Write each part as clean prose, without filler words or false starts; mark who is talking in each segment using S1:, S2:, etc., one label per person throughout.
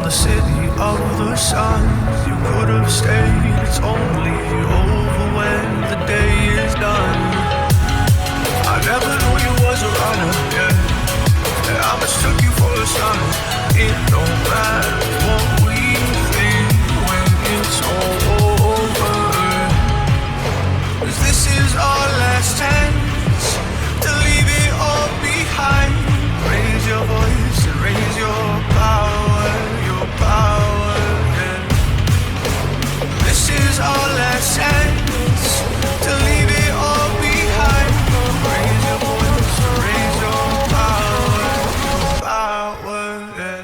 S1: the city of the sun. You could have stayed, it's only over when the day is done. I never knew you was a runner, yeah. I mistook you for a son. It don't matter what we think when it's all over. 'Cause this is our last chance to leave it all behind. Raise your voice and raise your power, yeah. This is our last chance to leave it all behind. Raise your voice and raise your power, yeah.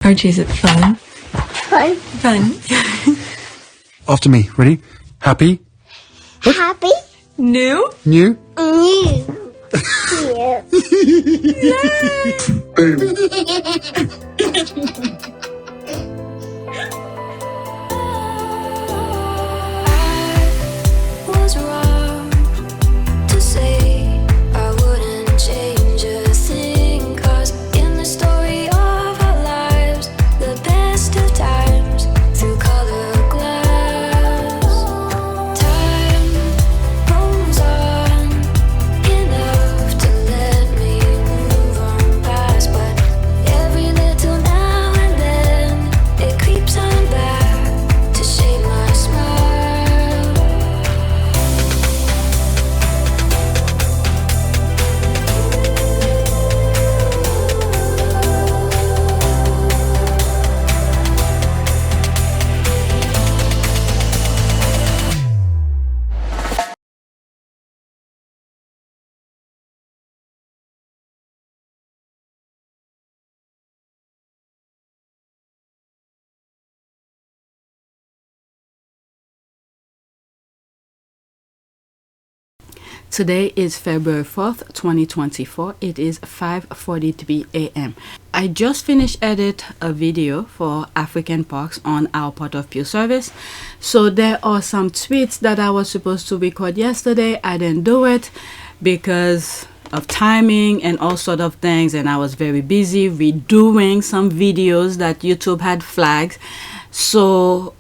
S2: Archie, is it fun?
S3: Fun.
S2: Fun.
S4: After me. Ready? Happy?
S3: Happy.
S2: New?
S4: New?
S3: New.
S5: Was wrong to say I wouldn't change a thing, 'cause in the story of our lives, the best of times through color glass, time moves on enough to let me move on past, but every little now and then it creeps on back to shape my smile.
S6: Today is February 4th, 2024. It is 5:43 a.m. I just finished edit a video for African Parks on our Port of Pure service. So there are some tweets that I was supposed to record yesterday. I didn't do it because of timing and all sort of things, and I was very busy redoing some videos that YouTube had flagged. So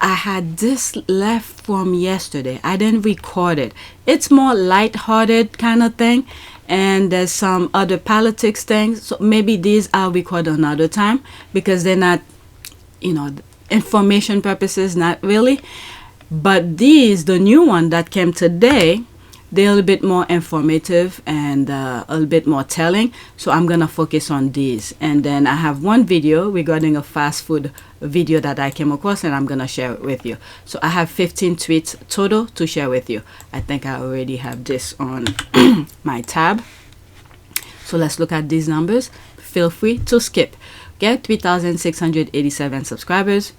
S6: I had this left from yesterday. I didn't record it. It's more light-hearted kind of thing, and there's some other politics things. So maybe these I'll record another time because they're not, information purposes, not really. But these, the new one that came today, they're a little bit more informative and a little bit more telling. So I'm gonna focus on these, and then I have one video regarding a fast food video that I came across, and I'm gonna share it with you. So I have 15 tweets total to share with you. I think I already have this on my tab. So let's look at these numbers. Feel free to skip. Get 3,687 subscribers.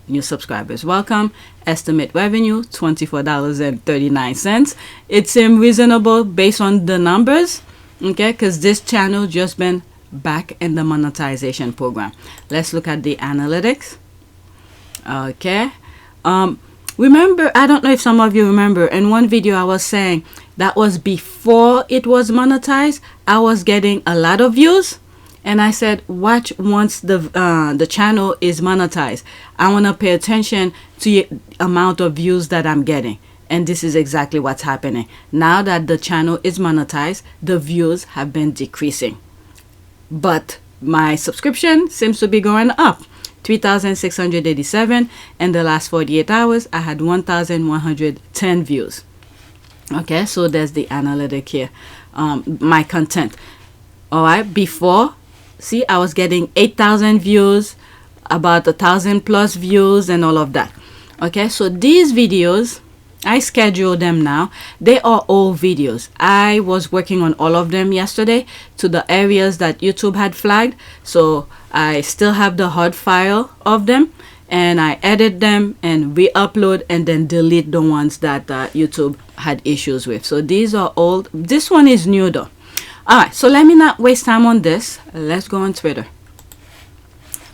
S6: New subscribers, welcome. Estimate revenue $24.39. It seems reasonable based on the numbers, okay, because this channel just been back in the monetization program. Let's look at the analytics. Okay, remember, I don't know if some of you remember, in one video I was saying that was before it was monetized. I was getting a lot of views, and I said, watch once the channel is monetized. I want to pay attention to the amount of views that I'm getting. And this is exactly what's happening. Now that the channel is monetized, the views have been decreasing. But my subscription seems to be going up. 3,687. In the last 48 hours, I had 1,110 views. Okay, so there's the analytic here. My content. All right, before, see, I was getting 8,000 views, about 1,000 plus views and all of that. Okay, so these videos, I schedule them now. They are all videos. I was working on all of them yesterday to the areas that YouTube had flagged. So I still have the hard file of them, and I edit them and re-upload and then delete the ones that YouTube had issues with. So these are old. This one is new though. All right, so let me not waste time on this. Let's go on Twitter.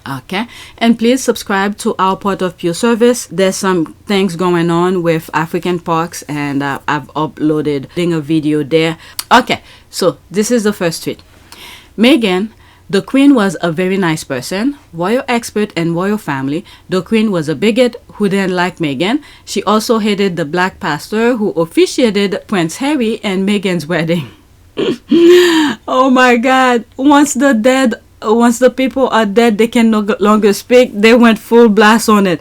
S6: Okay, and please subscribe to our Port of Pure service. There's some things going on with African parks, and I've uploaded a video there. Okay, so this is the first tweet. Meghan, the Queen was a very nice person, royal expert and royal family. The Queen was a bigot who didn't like Meghan. She also hated the black pastor who officiated Prince Harry and Meghan's wedding. Oh my God, once the people are dead, they can no longer speak. They went full blast on it.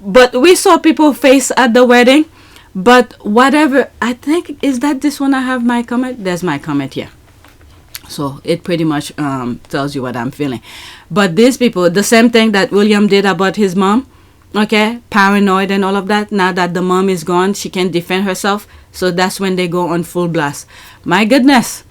S6: But we saw people face at the wedding. But whatever, I think, is that this one I have my comment? There's my comment here. So it pretty much tells you what I'm feeling. But these people, the same thing that William did about his mom, okay, paranoid and all of that. Now that the mom is gone, she can defend herself. So that's when they go on full blast. My goodness.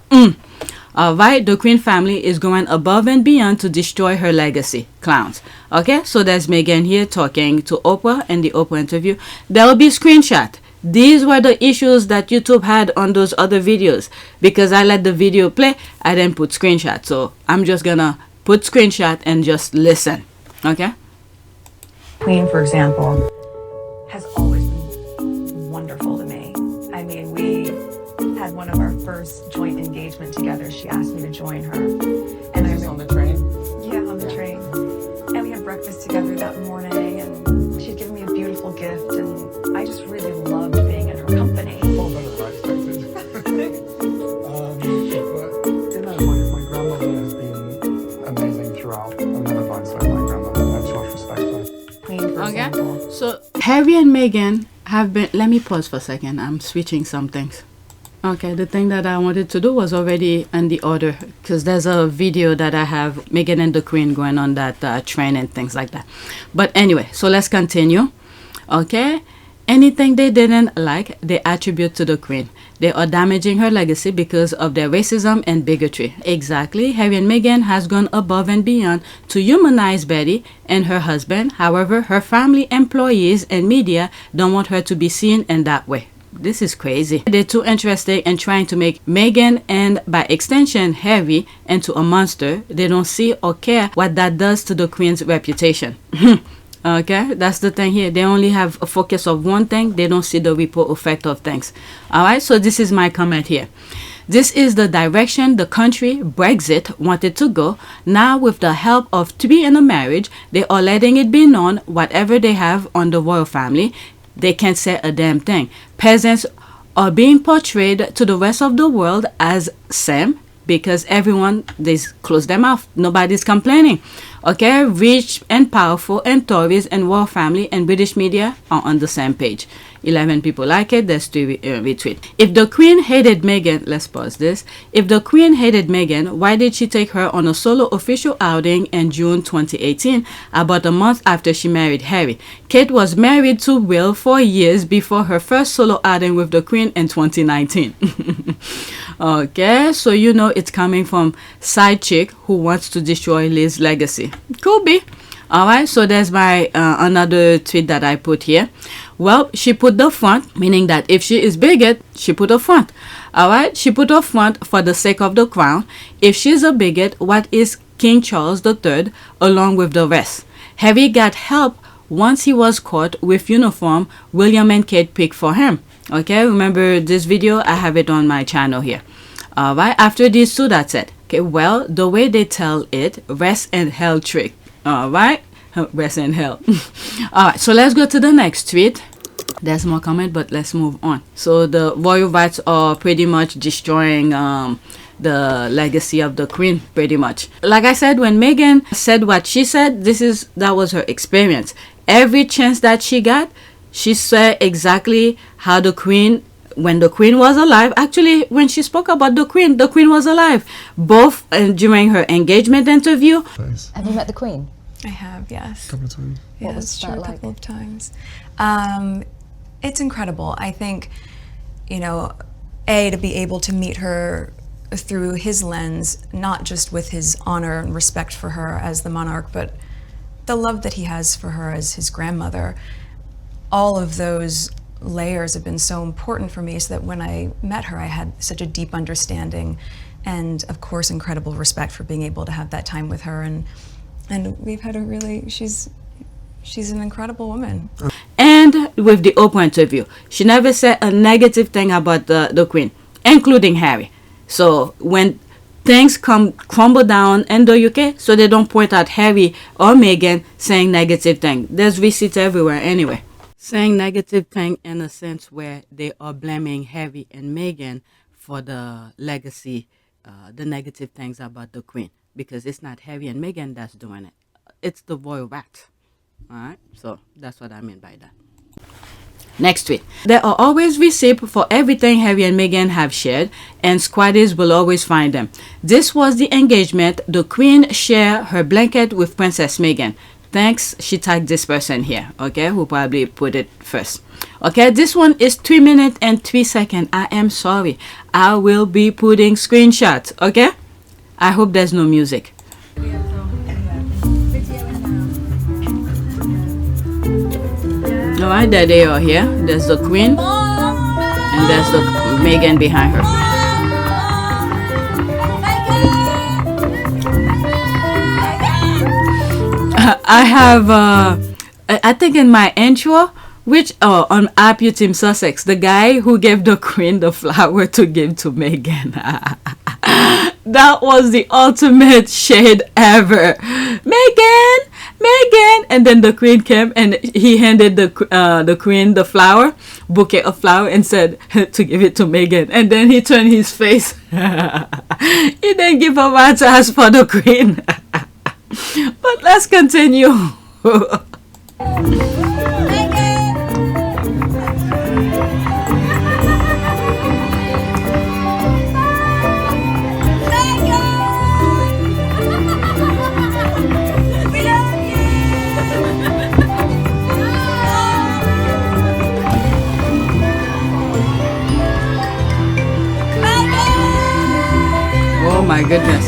S6: Right, the Queen family is going above and beyond to destroy her legacy. Clowns. Okay, so there's Meghan here talking to Oprah in the Oprah interview. There will be screenshot. These were the issues that YouTube had on those other videos. Because I let the video play, I didn't put screenshot. So I'm just gonna put screenshot and just listen. Okay?
S7: Queen, for example, has always been wonderful to me. I mean, we had one of our first joint engagement together. She asked me to join her. And I was on the train? Yeah, on the train. And we had breakfast together that morning, and she'd given me a beautiful gift, and I just really loved being in her company.
S4: Well, better than I expected. My grandmother has been amazing throughout. I've never blindsided my grandmother. I have so much respect for her.
S7: Queen, for example.
S6: So Harry and Meghan have been, let me pause for a second. I'm switching some things. Okay, the thing that I wanted to do was already in the order, because there's a video that I have Meghan and the Queen going on that train and things like that. But anyway, so let's continue. Okay, anything they didn't like, they attribute to the Queen. They are damaging her legacy because of their racism and bigotry. Exactly, Harry and Meghan has gone above and beyond to humanize Betty and her husband. However, her family, employees, and media don't want her to be seen in that way. This is crazy. They're too interested in trying to make Meghan and by extension Harry into a monster. They don't see or care what that does to the Queen's reputation. Okay, that's the thing here. They only have a focus of one thing. They don't see the ripple effect of things. Alright, so this is my comment here. This is the direction the country, Brexit, wanted to go. Now with the help of 3 in a marriage, they are letting it be known whatever they have on the royal family, they can't say a damn thing. Peasants are being portrayed to the rest of the world as same because everyone, they close their mouth. Nobody's complaining. Okay, rich and powerful and Tories and royal family and British media are on the same page. 11 people like it, there's 3 retweet. If the Queen hated Meghan, let's pause this. If the Queen hated Meghan, why did she take her on a solo official outing in June 2018, about a month after she married Harry? Kate was married to Will for years before her first solo outing with the Queen in 2019. Okay, so you know it's coming from side chick who wants to destroy Liz's legacy. Could be. Alright, so there's my another tweet that I put here. Well, she put the front, meaning that if she is bigot, she put a front. Alright, she put a front for the sake of the crown. If she's a bigot, what is King Charles III along with the rest? Harry got help once he was caught with uniform William and Kate picked for him. Okay, remember this video? I have it on my channel here. Alright, after these two, that's it. Okay, well, the way they tell it, rest and hell trick. Alright, rest and hell. Alright, so let's go to the next tweet. There's more comment, but let's move on. So the royal rights are pretty much destroying the legacy of the queen, pretty much. Like I said, when Meghan said what she said, that was her experience. Every chance that she got, she said exactly how the queen, when the queen was alive. Actually, when she spoke about the queen was alive. Both during her engagement interview.
S8: Have you met the Queen?
S7: I have, yes.
S4: A couple of times.
S7: Yeah,
S8: What was
S7: it's
S8: that
S7: true, a
S8: like?
S7: couple of times. It's incredible. I think, you know, to be able to meet her through his lens, not just with his honor and respect for her as the monarch, but the love that he has for her as his grandmother. All of those layers have been so important for me, so that when I met her, I had such a deep understanding and, of course, incredible respect for being able to have that time with her. And we've had a really, she's an incredible woman.
S6: And with the Oprah interview, she never said a negative thing about the queen, including Harry. So when things crumble down in the UK, so they don't point at Harry or Meghan saying negative things. There's receipts everywhere anyway. Saying negative thing in a sense where they are blaming Harry and Meghan for the legacy, the negative things about the queen. Because it's not Harry and Meghan that's doing it. It's the royal rat. Alright, so that's what I mean by that. Next tweet. There are always receipts for everything Harry and Meghan have shared, and squaddies will always find them. This was the engagement. The Queen shared her blanket with Princess Meghan. Thanks, she tagged this person here, okay, who probably put it first. Okay, this one is 3 minutes and 3 seconds. I am sorry. I will be putting screenshots, okay? I hope there's no music. Alright, there they are here. There's the Queen and there's the Meghan behind her. I have I think in my intro, on INVICTUS Team Sussex, the guy who gave the Queen the flower to give to Meghan. That was the ultimate shade ever. Meghan, and then the Queen came and he handed the Queen the flower, bouquet of flower, and said to give it to Meghan. And then he turned his face. He didn't give a rat's ass for the Queen. But let's continue. Oh my goodness.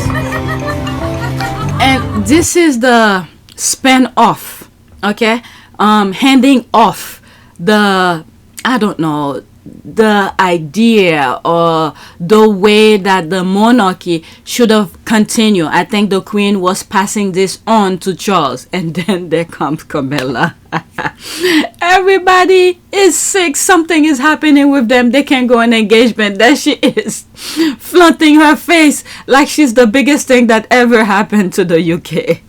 S6: And this is the spin off, okay? Handing off the, I don't know, the idea or the way that the monarchy should have continued. I think the Queen was passing this on to Charles, and then there comes Camilla. Everybody is sick. Something is happening with them. They can't go on engagement. There she is, flaunting her face like she's the biggest thing that ever happened to the UK.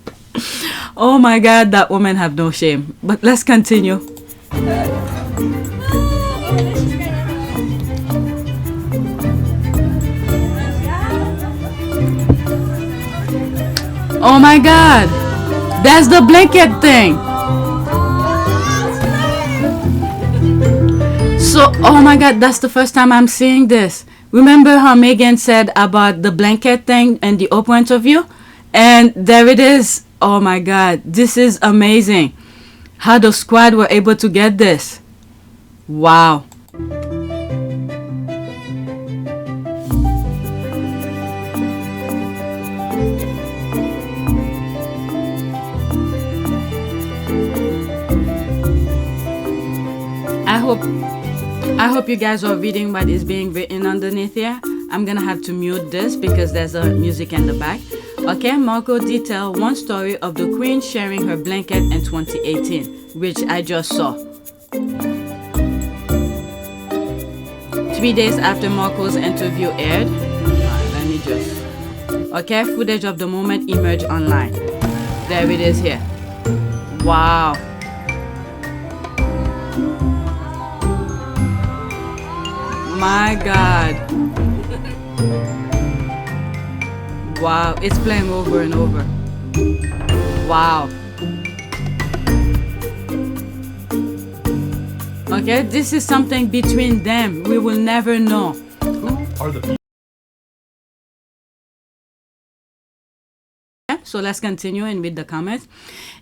S6: Oh my God, that woman have no shame. But let's continue. Oh my God, that's the blanket thing. So, oh my God, that's the first time I'm seeing this. Remember how Meghan said about the blanket thing in the Oprah interview? And there it is. Oh my God, this is amazing. How the squad were able to get this. Wow. I hope you guys are reading what is being written underneath here. I'm gonna have to mute this because there's a music in the back. Okay, Marco detailed one story of the Queen sharing her blanket in 2018, which I just saw. 3 days after Marco's interview aired, let me just... Okay, footage of the moment emerged online. There it is here. Wow. My God. Wow, it's playing over and over. Wow. Okay, this is something between them. We will never know.
S4: Are the
S6: So let's continue and read the comments.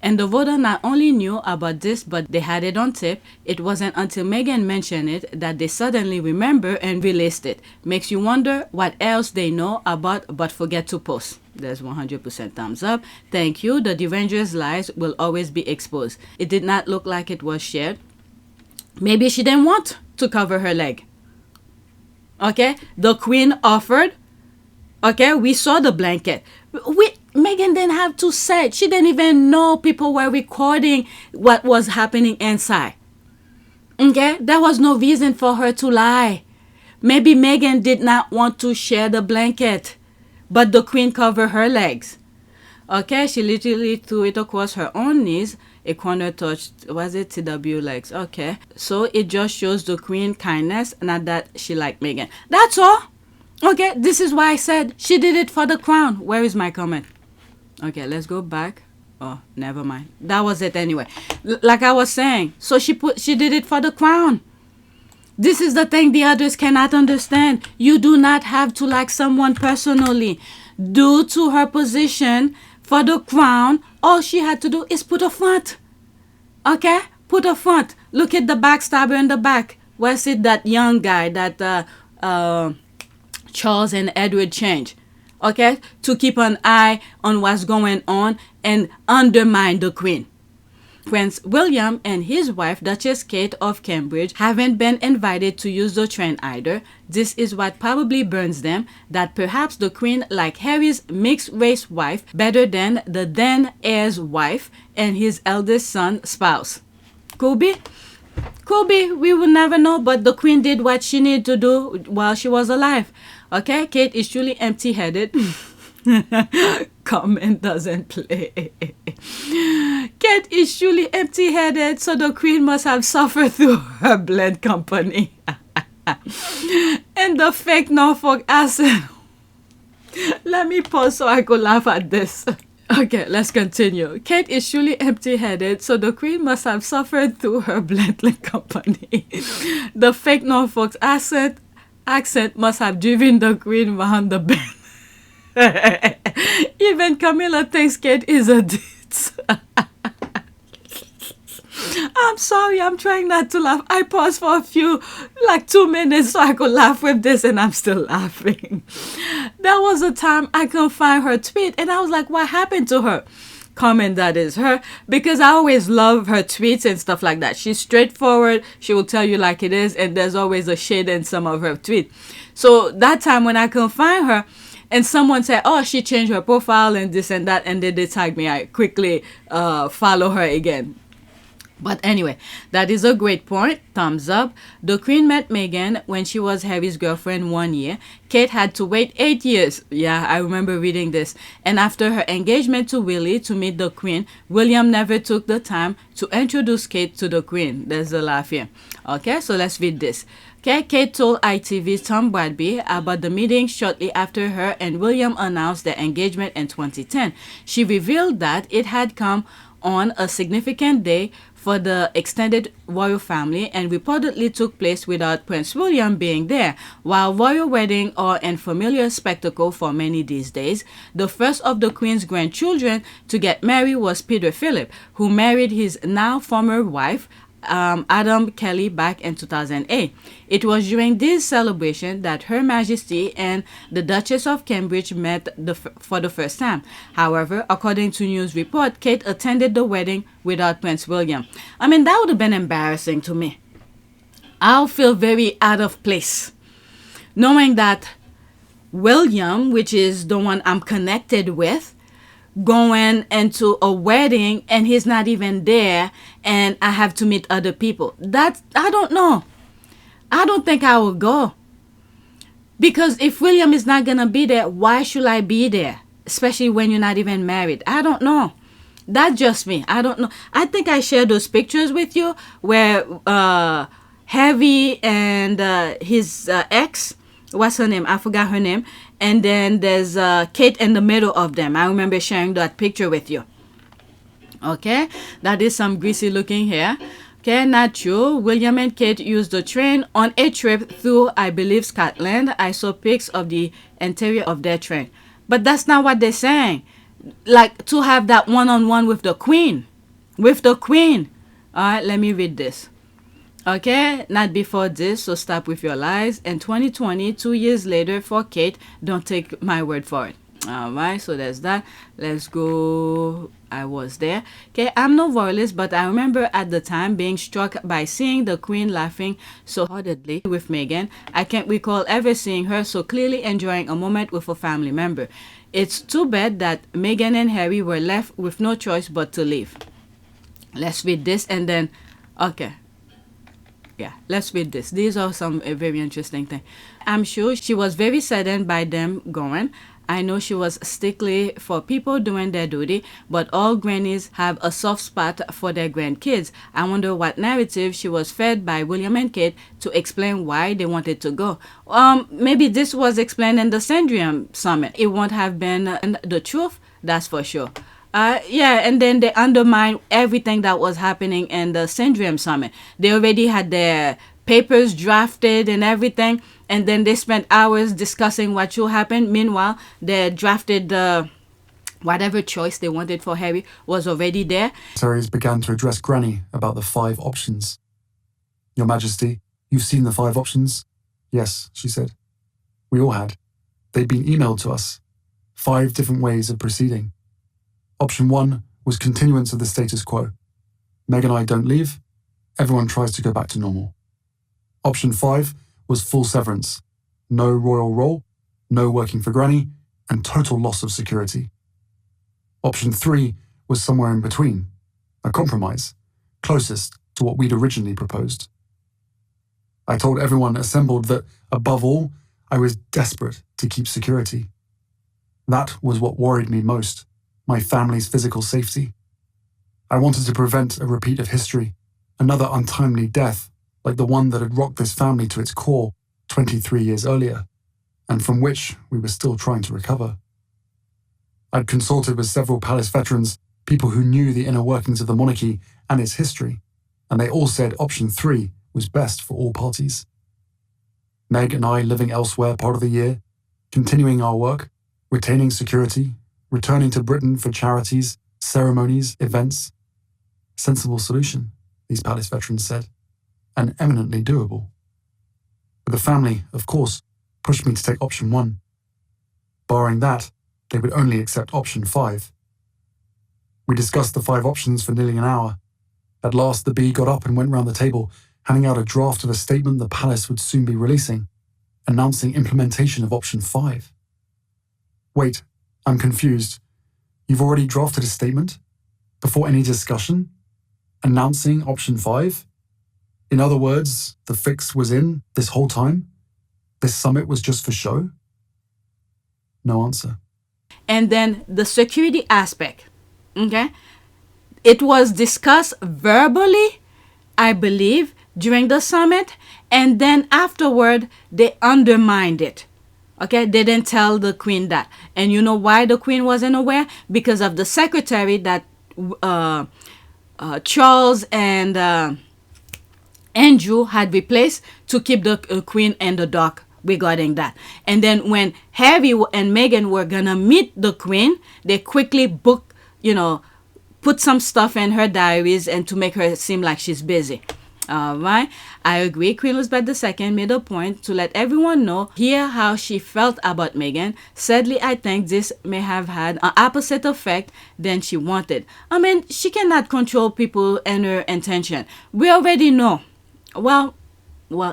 S6: And the voter not only knew about this, but they had it on tape. It wasn't until Meghan mentioned it that they suddenly remember and released it. Makes you wonder what else they know about but forget to post. There's 100% thumbs up. Thank you. The Devenger's lies will always be exposed. It did not look like it was shared. Maybe she didn't want to cover her leg. Okay, the Queen offered. Okay, we saw the blanket. Meghan didn't have to say it. She didn't even know people were recording what was happening inside. Okay, there was no reason for her to lie. Maybe Meghan did not want to share the blanket, but the Queen covered her legs. Okay, she literally threw it across her own knees. A corner touched, was it TW legs? Okay, so it just shows the Queen kindness, not that she liked Meghan. That's all. Okay, this is why I said she did it for the crown. Where is my comment? Okay, let's go back. Oh, never mind. That was it anyway. Like I was saying, so she did it for the crown. This is the thing the others cannot understand. You do not have to like someone personally. Due to her position for the crown, all she had to do is put a front. Okay? Put a front. Look at the backstabber in the back. Where's it, that young guy that Charles and Edward changed? Okay? To keep an eye on what's going on and undermine the Queen. Prince William and his wife, Duchess Kate of Cambridge, haven't been invited to use the train either. This is what probably burns them, that perhaps the Queen liked Harry's mixed-race wife better than the then heir's wife and his eldest son's spouse. Could be. Could be. We will never know, but the Queen did what she needed to do while she was alive. Okay? Kate is truly empty-headed. Comment doesn't play. Kate is truly empty-headed, so the Queen must have suffered through her blend company. And the fake Norfolk accent. Let me pause so I could laugh at this. Okay, let's continue. Kate is truly empty-headed, so the Queen must have suffered through her blending company. The fake Norfolk accent must have driven the Queen round the bend. Even Camilla thinks Kate is a ditz. I'm sorry, I'm trying not to laugh. I paused for 2 minutes so I could laugh with this, and I'm still laughing. There was a time I couldn't find her tweet, and I was like, what happened to her? Comment that is her, because I always love her tweets and stuff like that. She's straightforward. She will tell you like it is, and there's always a shade in some of her tweets. So that time when I couldn't find her, and someone said, oh, she changed her profile and this and that, and then they tagged me, I quickly follow her again. But anyway, that is a great point. Thumbs up. The Queen met Meghan when she was Harry's girlfriend 1 year. Kate had to wait 8 years. Yeah, I remember reading this. And after her engagement to Willie to meet the Queen, William never took the time to introduce Kate to the Queen. There's a laugh here. Okay, so let's read this. Okay, Kate told ITV's Tom Bradby about the meeting shortly after her and William announced their engagement in 2010. She revealed that it had come on a significant day for the extended royal family and reportedly took place without Prince William being there. While royal weddings are an familiar spectacle for many these days, the first of the Queen's grandchildren to get married was Peter Philip, who married his now former wife, Adam Kelly, back in 2008. It was during this celebration that Her Majesty and the Duchess of Cambridge met for the first time. However, according to news report, Kate attended the wedding without Prince William. I mean, that would have been embarrassing to me. I'll feel very out of place knowing that William, which is the one I'm connected with, going into a wedding and he's not even there and I have to meet other people. That, I don't know. I don't think I will go. Because if William is not going to be there, why should I be there? Especially when you're not even married. I don't know. That's just me. I don't know. I think I shared those pictures with you where Harry and his ex, what's her name? I forgot her name. And then there's Kate in the middle of them. I remember sharing that picture with you. Okay, that is some greasy looking hair. Okay, not true. William and Kate used the train on a trip through, I believe, Scotland. I saw pics of the interior of their train. But that's not what they're saying. Like, to have that one-on-one with the Queen. With the Queen. All right, let me read this. Okay, not before this, so stop with your lies. In 2020, 2 years later, for Kate, don't take my word for it. All right, so there's that. Let's go. I was there. Okay, I'm no royalist, but I remember at the time being struck by seeing the Queen laughing so heartedly with Meghan. I can't recall ever seeing her so clearly enjoying a moment with a family member. It's too bad that Meghan and Harry were left with no choice but to leave. Let's read this and then, okay. Yeah, let's read this. These are some very interesting things. I'm sure she was very saddened by them going. I know she was stickly for people doing their duty, but all grannies have a soft spot for their grandkids. I wonder what narrative she was fed by William and Kate to explain why they wanted to go. Maybe this was explained in the Syndrome Summit. It won't have been the truth, that's for sure. Yeah, and then they undermined everything that was happening in the Syndrome Summit. They already had their papers drafted and everything, and then they spent hours discussing what should happen. Meanwhile, they drafted whatever choice they wanted for Harry was already there.
S4: Secretaries began to address Granny about the 5 options. Your Majesty, you've seen the 5 options? Yes, she said. We all had. They'd been emailed to us. 5 different ways of proceeding. Option 1 was continuance of the status quo. Meg and I don't leave. Everyone tries to go back to normal. Option 5 was full severance. No royal role, no working for Granny, and total loss of security. Option 3 was somewhere in between, a compromise, closest to what we'd originally proposed. I told everyone assembled that, above all, I was desperate to keep security. That was what worried me most, my family's physical safety. I wanted to prevent a repeat of history, another untimely death like the one that had rocked this family to its core 23 years earlier, and from which we were still trying to recover. I'd consulted with several palace veterans, people who knew the inner workings of the monarchy and its history, and they all said option 3 was best for all parties. Meg and I living elsewhere part of the year, continuing our work, retaining security, returning to Britain for charities, ceremonies, events. Sensible solution, these palace veterans said, and eminently doable. But the family, of course, pushed me to take option 1. Barring that, they would only accept option 5. We discussed the 5 options for nearly an hour. At last, the bee got up and went round the table, handing out a draft of a statement the palace would soon be releasing, announcing implementation of option 5. Wait, I'm confused. You've already drafted a statement? Before any discussion? Announcing option 5? In other words, the fix was in this whole time? This summit was just for show? No answer.
S6: And then the security aspect, okay? It was discussed verbally, I believe, during the summit, and then afterward, they undermined it. Okay, they didn't tell the Queen that. And you know why the Queen wasn't aware? Because of the secretary that Charles and Andrew had replaced to keep the Queen in the dark regarding that. And then when Harry and Meghan were gonna meet the Queen, they quickly booked, put some stuff in her diaries and to make her seem like she's busy. All right, I agree. Queen Elizabeth II made a point to let everyone know here how she felt about Meghan. Sadly, I think this may have had an opposite effect than she wanted. I mean, she cannot control people and her intention. We already know. Well,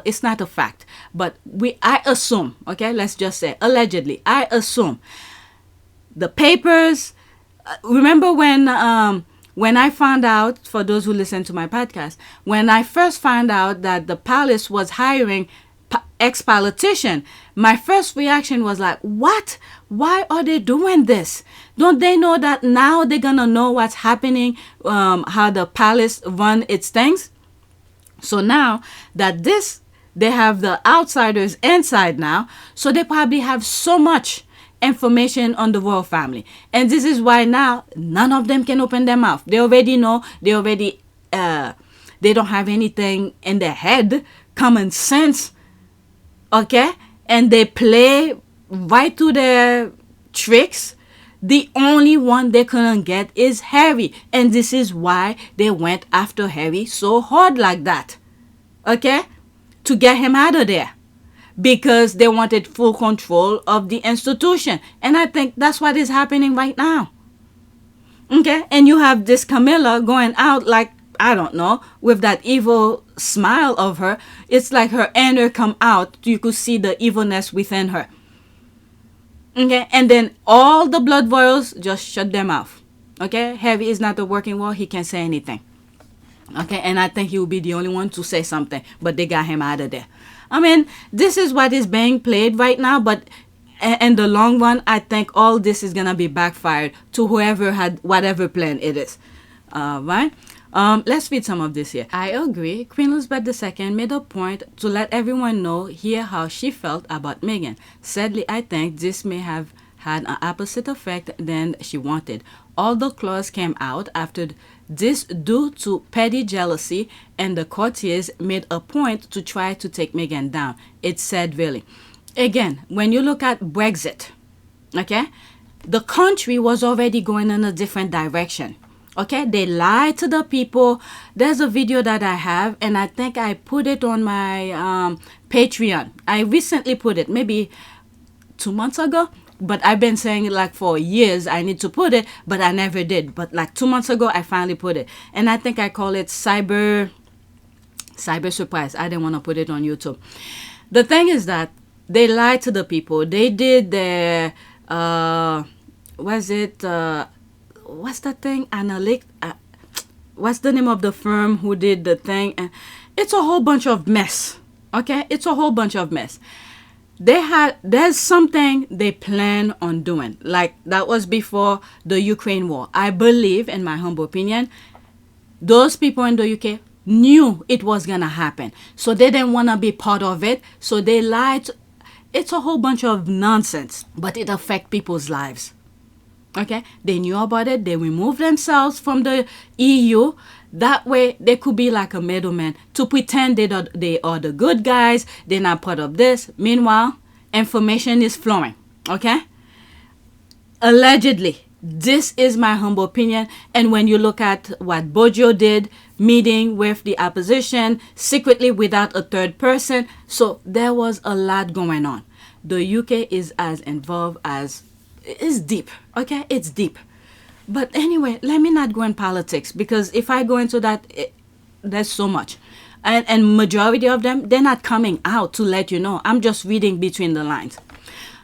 S6: it's not a fact, but I assume, okay, let's just say allegedly, I assume the papers. Remember when I found out, for those who listen to my podcast, when I first found out that the palace was hiring ex-politician, my first reaction was like, what? Why are they doing this? Don't they know that now they're gonna know what's happening, how the palace run its things? So now that they have the outsiders inside now, so they probably have so much information on the royal family. And this is why now none of them can open their mouth. They already know, they don't have anything in their head, common sense, okay? And they play right to their tricks. The only one they couldn't get is Harry. And this is why they went after Harry so hard like that, okay? To get him out of there. Because they wanted full control of the institution. And I think that's what is happening right now. Okay? And you have this Camilla going out like, I don't know, with that evil smile of her. It's like her inner come out. You could see the evilness within her. Okay? And then all the blood royals just shut their mouth. Okay? Harry is not a working royal. He can't say anything. Okay? And I think he will be the only one to say something. But they got him out of there. I mean, this is what is being played right now, but in the long run, I think all this is going to be backfired to whoever had whatever plan it is. Right? Let's read some of this here. I agree. Queen Elizabeth II made a point to let everyone know here how she felt about Meghan. Sadly, I think this may have had an opposite effect than she wanted. All the claws came out after this due to petty jealousy, and the courtiers made a point to try to take Meghan down. It's sad, really. Again, when you look at Brexit, okay, the country was already going in a different direction. Okay, they lied to the people. There's a video that I have, and I think I put it on my Patreon. I recently put it, maybe 2 months ago. But I've been saying it like for years, I need to put it, but I never did. But like 2 months ago, I finally put it. And I think I call it cyber surprise. I didn't want to put it on YouTube. The thing is that they lied to the people. They did their, what's that thing? What's the name of the firm who did the thing? And it's a whole bunch of mess. Okay? It's a whole bunch of mess. There's something they plan on doing. Like that was before the Ukraine war. I believe, in my humble opinion, those people in the UK knew it was gonna happen. So they didn't wanna be part of it. So they lied. It's a whole bunch of nonsense, but it affects people's lives. Okay? They knew about it. They removed themselves from the EU. That way, they could be like a middleman to pretend they are the good guys. They're not part of this. Meanwhile, information is flowing. Okay? Allegedly. This is my humble opinion. And when you look at what Bojo did, meeting with the opposition, secretly without a third person. So there was a lot going on. The UK is as involved as... It's deep. Okay? It's deep. But anyway, let me not go in politics, because if I go into that, there's so much. And majority of them, they're not coming out to let you know. I'm just reading between the lines.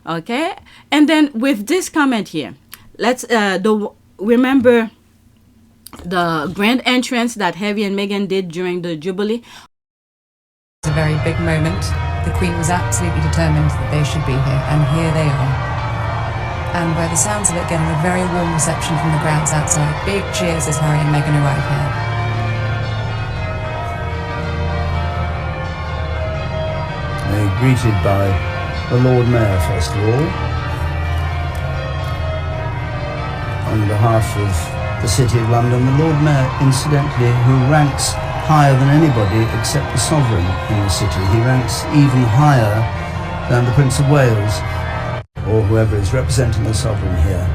S6: Okay? And then with this comment here, let's remember the grand entrance that Harry and Meghan did during the Jubilee.
S7: It's a very big moment. The Queen was absolutely determined that they should be here, and here they are. And by the sounds of it, getting a very warm reception from the crowds outside. Big cheers as Harry and Meghan arrive here.
S8: They're greeted by the Lord Mayor, first of all, on behalf of the City of London. The Lord Mayor, incidentally, who ranks higher than anybody except the Sovereign in the city. He ranks even higher than the Prince of Wales, or whoever is representing the Sovereign here.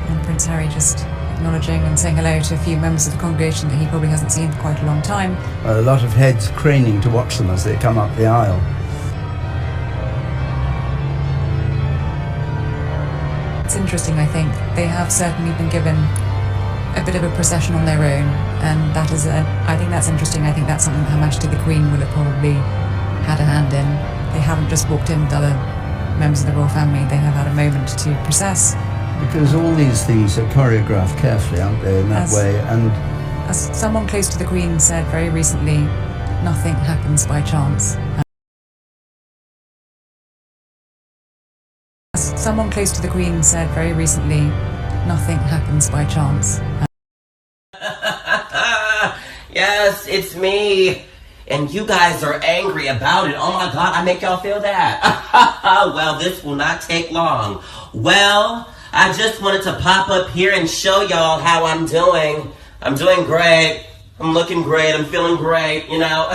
S7: And Prince Harry just acknowledging and saying hello to a few members of the congregation that he probably hasn't seen for quite a long time.
S8: A lot of heads craning to watch them as they come up the aisle.
S7: It's interesting, I think. They have certainly been given a bit of a procession on their own, and that is I think that's interesting. I think that's something Her Majesty the Queen would have probably had a hand in. They haven't just walked in with other members of the royal family. They have had a moment to process.
S8: Because all these things are choreographed carefully, aren't they, in that way? And
S7: as someone close to the Queen said very recently, nothing happens by chance. As someone close to the Queen said very recently, nothing happens by chance.
S9: yes, it's me. And you guys are angry about it. Oh my God, I make y'all feel that. Well, this will not take long. Well, I just wanted to pop up here and show y'all how I'm doing. I'm doing great. I'm looking great. I'm feeling great, you know.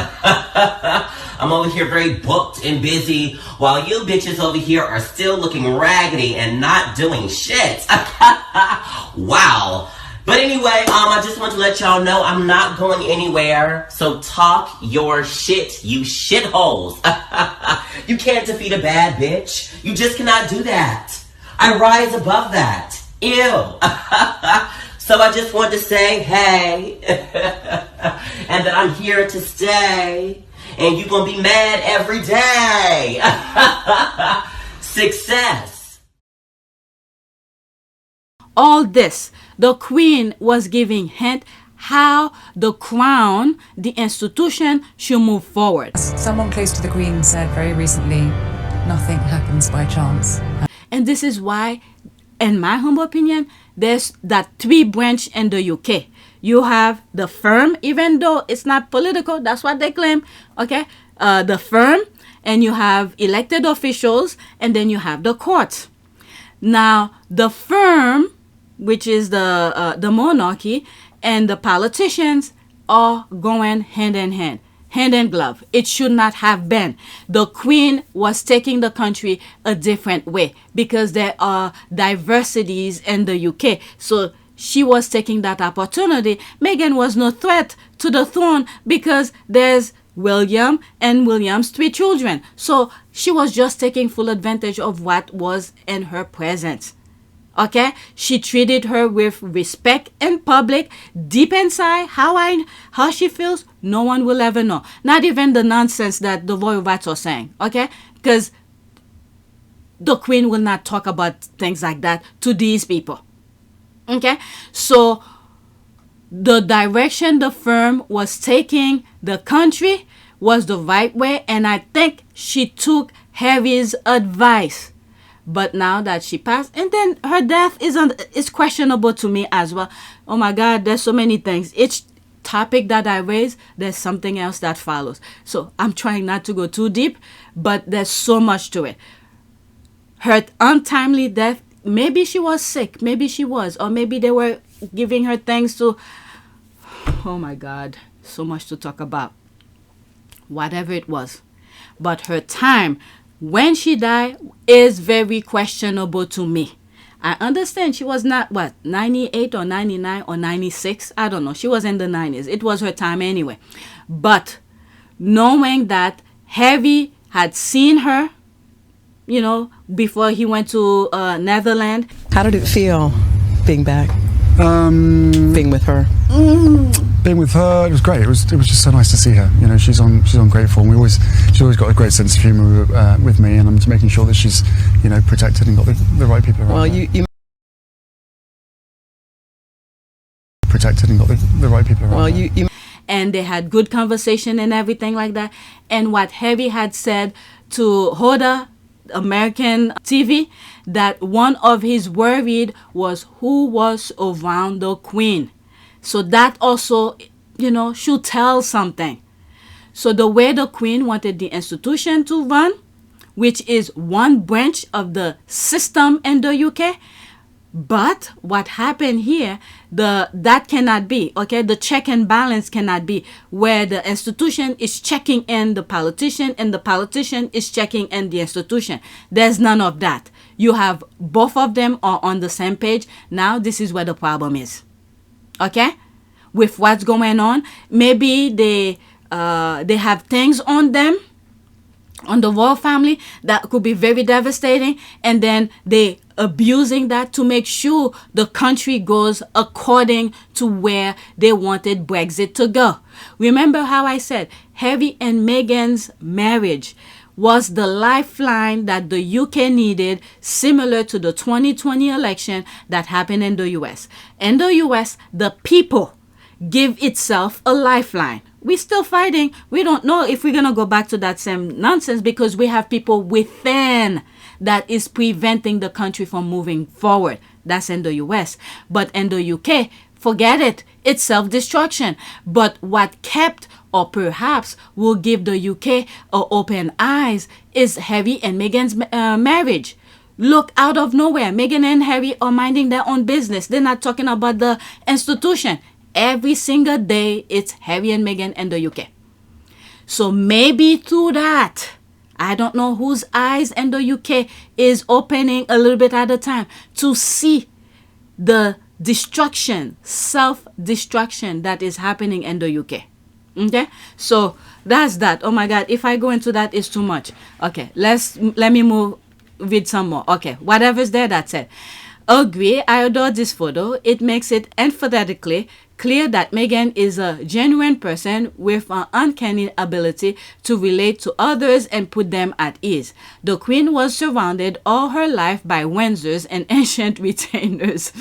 S9: I'm over here very booked and busy while you bitches over here are still looking raggedy and not doing shit. Wow. But anyway, I just want to let y'all know I'm not going anywhere. So talk your shit, you shitholes. You can't defeat a bad bitch. You just cannot do that. I rise above that. Ew. So I just want to say, hey, and that I'm here to stay, and you're going to be mad every day. Success.
S6: All this, the Queen was giving hint how the crown, the institution, should move forward.
S10: Someone close to the Queen said very recently, nothing happens by chance.
S6: And this is why, in my humble opinion, there's that three branch in the UK. You have the firm, even though it's not political, that's what they claim, okay? The firm, and you have elected officials, and then you have the court. Now, the firm, which is the monarchy, and the politicians are going hand in hand. Hand in glove. It should not have been. The Queen was taking the country a different way because there are diversities in the UK. So she was taking that opportunity. Meghan was no threat to the throne because there's William and William's 3 children. So she was just taking full advantage of what was in her presence. Okay, she treated her with respect in public. Deep inside, how she feels, no one will ever know. Not even the nonsense that the Voivodes are saying. Okay, because the Queen will not talk about things like that to these people. Okay, so the direction the firm was taking the country was the right way, and I think she took Harry's advice. But now that she passed, and then her death is questionable to me as well. Oh my God, there's so many things. Each topic that I raise, there's something else that follows. So I'm trying not to go too deep, but there's so much to it. Her untimely death, maybe she was sick, maybe she was, or maybe they were giving her things to... Oh my God, so much to talk about. Whatever it was. But her time... when she died is very questionable to me. I understand she was not, 98 or 99 or 96? I don't know. She was in the 90s. It was her time anyway. But knowing that Harry had seen her, you know, before he went to Netherlands.
S11: How did it feel being back? Being with her?
S4: Being with her, it was great. It was just so nice to see her. You know, she's on great form. She's always got a great sense of humour with me, and I'm just making sure that she's, you know, protected and got the right people around.
S11: Well,
S4: her.
S11: you
S4: protected and got the right people around.
S11: Well,
S4: her.
S6: And they had good conversation and everything like that. And what Harry had said to Hoda, American TV, that one of his worried was who was around the Queen. So that also, you know, should tell something. So the way the Queen wanted the institution to run, which is one branch of the system in the UK, but what happened here, that cannot be, okay? The check and balance cannot be where the institution is checking in the politician and the politician is checking in the institution. There's none of that. You have both of them are on the same page. Now this is where the problem is. Okay? With what's going on, maybe they have things on them, on the royal family, that could be very devastating, and then they abusing that to make sure the country goes according to where they wanted Brexit to go. Remember how I said Harry and Meghan's marriage was the lifeline that the UK needed, similar to the 2020 election that happened in the US. In the US, the people give itself a lifeline. We're still fighting. We don't know if we're going to go back to that same nonsense because we have people within that is preventing the country from moving forward. That's in the US. But in the UK, forget it. It's self-destruction. But what kept or perhaps will give the UK open eyes is Harry and Meghan's marriage. Look, out of nowhere, Meghan and Harry are minding their own business. They're not talking about the institution. Every single day, it's Harry and Meghan and the UK. So maybe through that, I don't know whose eyes in the UK is opening a little bit at a time to see the destruction, self-destruction that is happening in the UK. Okay, so that's that. Oh my God, if I go into that, it's too much. Okay, let me move with some more. Okay, whatever's there, that's it. Agree, I adore this photo. It makes it emphatically clear that Meghan is a genuine person with an uncanny ability to relate to others and put them at ease. The Queen was surrounded all her life by Windsors and ancient retainers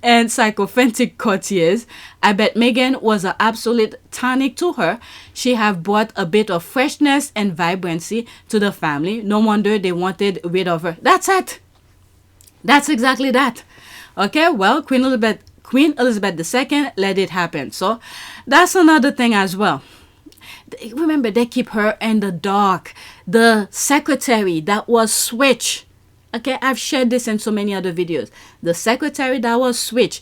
S6: and sycophantic courtiers. I bet Meghan was an absolute tonic to her. She have brought a bit of freshness and vibrancy to the family. No wonder they wanted rid of her. That's it. That's exactly that. Okay, well, Queen Elizabeth II let it happen. So that's another thing as well. Remember, they keep her in the dark. The secretary that was switched. Okay, I've shared this in so many other videos. The secretary that was switched,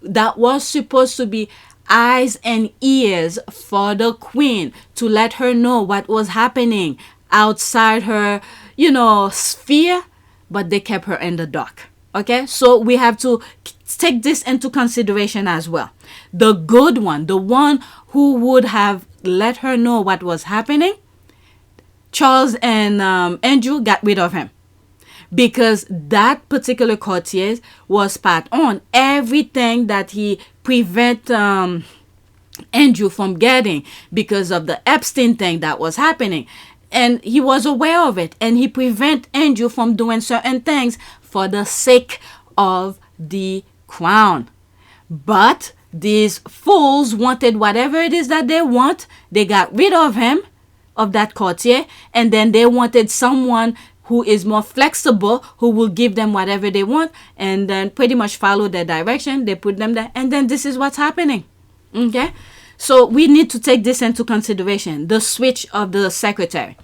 S6: that was supposed to be eyes and ears for the Queen to let her know what was happening outside her, sphere, but they kept her in the dark. Okay, so we have to take this into consideration as well. The good one, the one who would have let her know what was happening, Charles and Andrew got rid of him. Because that particular courtier was spot on. Everything that he prevent Andrew from getting because of the Epstein thing that was happening. And he was aware of it. And he prevent Andrew from doing certain things for the sake of the crown. But these fools wanted whatever it is that they want. They got rid of him, of that courtier. And then they wanted someone who is more flexible, who will give them whatever they want. And then pretty much follow their direction. They put them there. And then this is what's happening. Okay? So we need to take this into consideration. The switch of the secretary.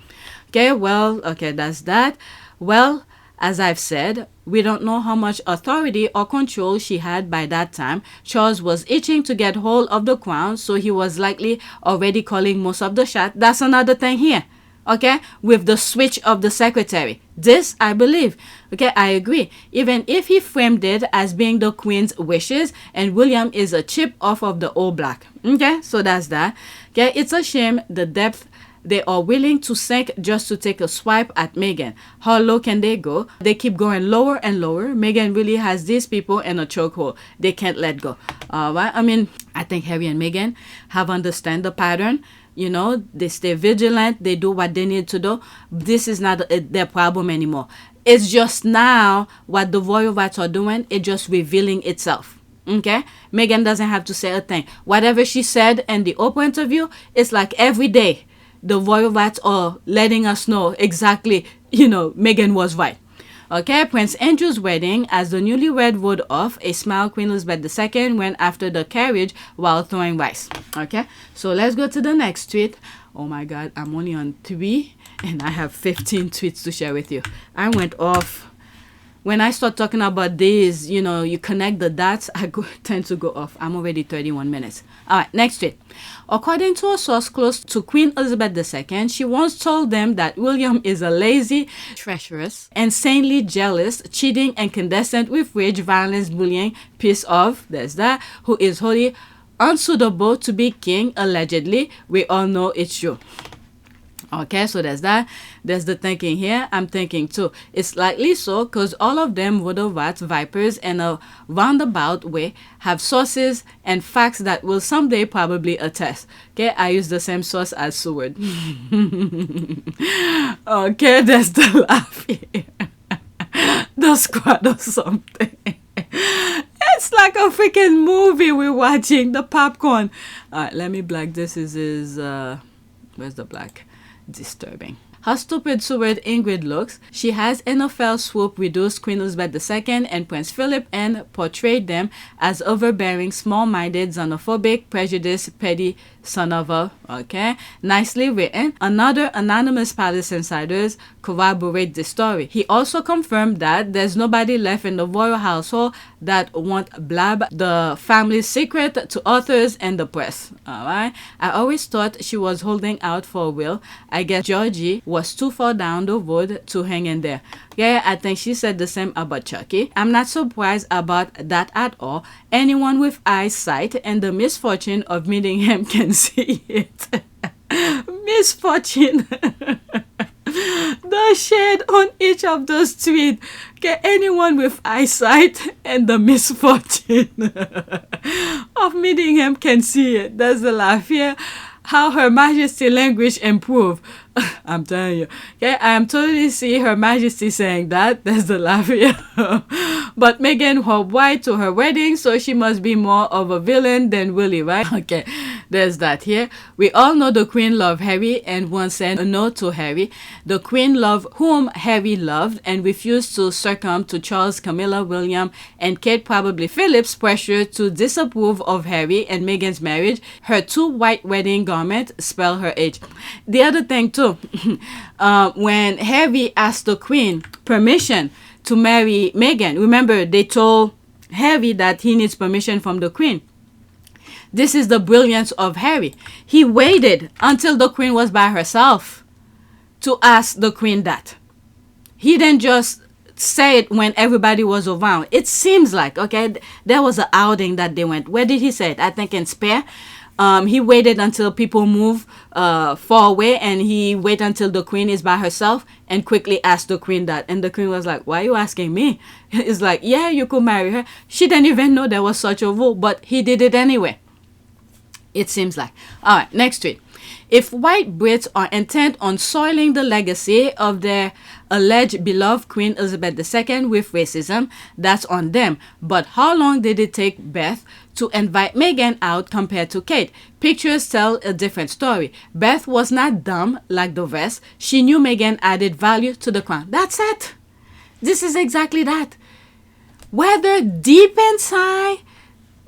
S6: Okay, well, okay, that's that. Well, as I've said, we don't know how much authority or control she had by that time. Charles was itching to get hold of the crown, so he was likely already calling most of the shots. That's another thing here, okay, with the switch of the secretary. This, I believe, okay, I agree. Even if he framed it as being the Queen's wishes, and William is a chip off of the All Black. Okay, so that's that. Okay, it's a shame the depth they are willing to sink just to take a swipe at Meghan. How low can they go? They keep going lower and lower. Meghan really has these people in a chokehold. They can't let go. Right? I mean, I think Harry and Meghan have understand the pattern. They stay vigilant. They do what they need to do. This is not their problem anymore. It's just now what the royal rights are doing. It's just revealing itself. Okay? Meghan doesn't have to say a thing. Whatever she said in the Oprah interview, it's like every day. The royal rights are letting us know exactly, Meghan was right. Okay, Prince Andrew's wedding, as the newlywed rode off, a smile Queen Elizabeth II went after the carriage while throwing rice. Okay, so let's go to the next tweet. Oh my God, I'm only on 3 and I have 15 tweets to share with you. I went off. When I start talking about this, you connect the dots, I tend to go off. I'm already 31 minutes. All right, next tweet. According to a source close to Queen Elizabeth II, she once told them that William is a lazy, treacherous, insanely jealous, cheating, incandescent with rage, violence, bullying, piece of, there's that, who is wholly unsuitable to be king, allegedly. We all know it's true. Okay, so there's that. There's the thinking here. I'm thinking too. It's likely so because all of them, Voodoo Rats, Vipers, in a roundabout way, have sources and facts that will someday probably attest. Okay, I use the same source as Seward. Okay, there's the laugh here. The squad or something. It's like a freaking movie we're watching. The popcorn. All right, let me black this. Is where's the black? Disturbing. how stupid Seward Ingrid looks. She has in a fell swoop reduced Queen Elizabeth II and Prince Philip and portrayed them as overbearing, small-minded, xenophobic, prejudiced, petty son of a. Okay, nicely written. Another anonymous palace insiders corroborate this story. He also confirmed that there's nobody left in the royal household that won't blab the family's secret to authors and the press. Alright, I always thought she was holding out for a will. I guess Georgie was too far down the road to hang in there. Yeah, I think she said the same about Chucky. I'm not surprised about that at all. Anyone with eyesight and the misfortune of meeting him can see it. Misfortune. The shade on each of those tweets. Okay, anyone with eyesight and the misfortune of meeting him can see it. That's the laugh here. How Her Majesty language improve. I'm telling you. Okay, I am totally see Her Majesty saying that. That's the laugh here. But Meghan wore white to her wedding, so she must be more of a villain than Willie, right? Okay, there's that here. We all know the Queen loved Harry and once said no to Harry. The Queen loved whom Harry loved and refused to succumb to Charles, Camilla, William, and Kate, probably Philip's pressure to disapprove of Harry and Meghan's marriage. Her 2 white wedding garments spell her age. The other thing too, when Harry asked the Queen permission to marry Meghan, remember they told Harry that he needs permission from the Queen. This is the brilliance of Harry. He waited until the Queen was by herself to ask the Queen that. He didn't just say it when everybody was around. It seems like, okay, there was an outing that they went. Where did he say it? I think in Spare. He waited until people move far away, and he waited until the Queen is by herself and quickly asked the Queen that. And the Queen was like, why are you asking me? It's like, yeah, you could marry her. She didn't even know there was such a rule, but he did it anyway. It seems like. All right, next tweet. If white Brits are intent on soiling the legacy of their alleged beloved Queen Elizabeth II with racism, that's on them. But how long did it take Beth to invite Meghan out compared to Kate? Pictures tell a different story. Beth was not dumb like the rest. She knew Meghan added value to the crown. That's it. This is exactly that. Whether deep inside,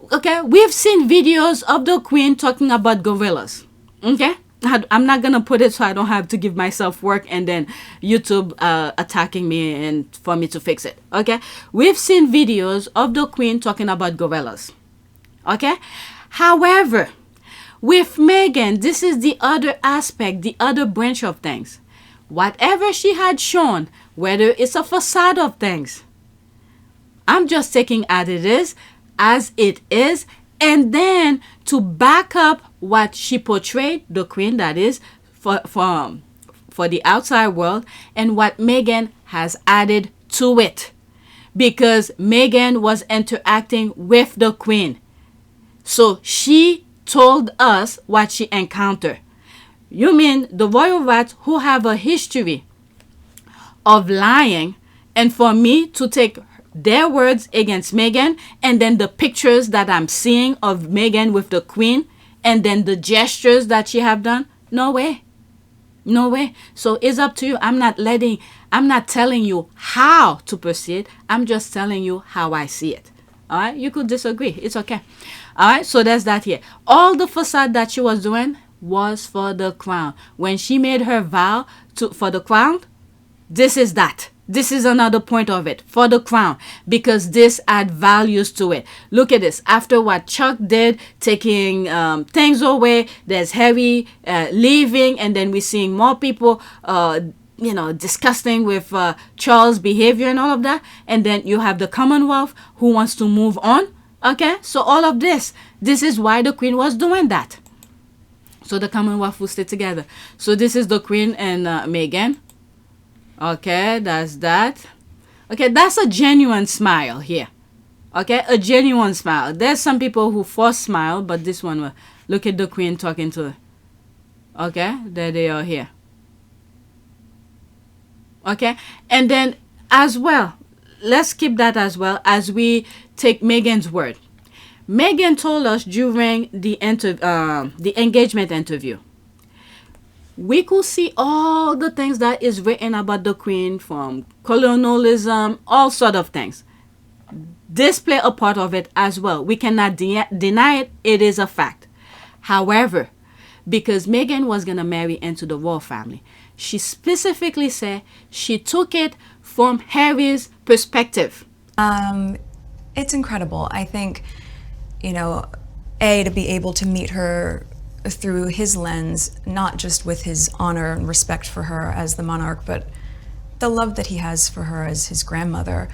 S6: okay, we've seen videos of the Queen talking about gorillas. Okay? I'm not going to put it so I don't have to give myself work and then YouTube attacking me and for me to fix it. Okay? We've seen videos of the Queen talking about gorillas. Okay? However, with Meghan, this is the other aspect, the other branch of things. Whatever she had shown, whether it's a facade of things, I'm just taking as it is, and then to back up what she portrayed, the Queen, that is, for the outside world, and what Meghan has added to it. Because Meghan was interacting with the Queen. So she told us what she encountered. You mean the royal rats who have a history of lying, and for me to take their words against Meghan, and then the pictures that I'm seeing of Meghan with the Queen, and then the gestures that she have done? No way. No way. So it's up to you. I'm not telling you how to proceed. I'm just telling you how I see it. All right? You could disagree. It's okay. All right? So there's that here. All the facade that she was doing was for the crown. When she made her vow for the crown, this is that. This is another point of it, for the crown, because this add values to it. Look at this. After what Chuck did, taking things away, there's Harry leaving, and then we're seeing more people, disgusting with Charles' behavior and all of that. And then you have the Commonwealth who wants to move on. Okay, so all of this is why the Queen was doing that. So the Commonwealth will stay together. So this is the Queen and Meghan. Okay, that's that. Okay, that's a genuine smile here. Okay, a genuine smile. There's some people who force smile, but this one, look at the Queen talking to her. Okay, there they are here. Okay, and then as well, let's keep that as well as we take Meghan's word. Meghan told us during the engagement interview, we could see all the things that is written about the Queen, from colonialism, all sort of things. This play a part of it as well. We cannot deny it. It is a fact. However, because Meghan was going to marry into the royal family, she specifically said she took it from Harry's perspective.
S7: It's incredible. I think, to be able to meet her through his lens, not just with his honor and respect for her as the monarch, but the love that he has for her as his grandmother.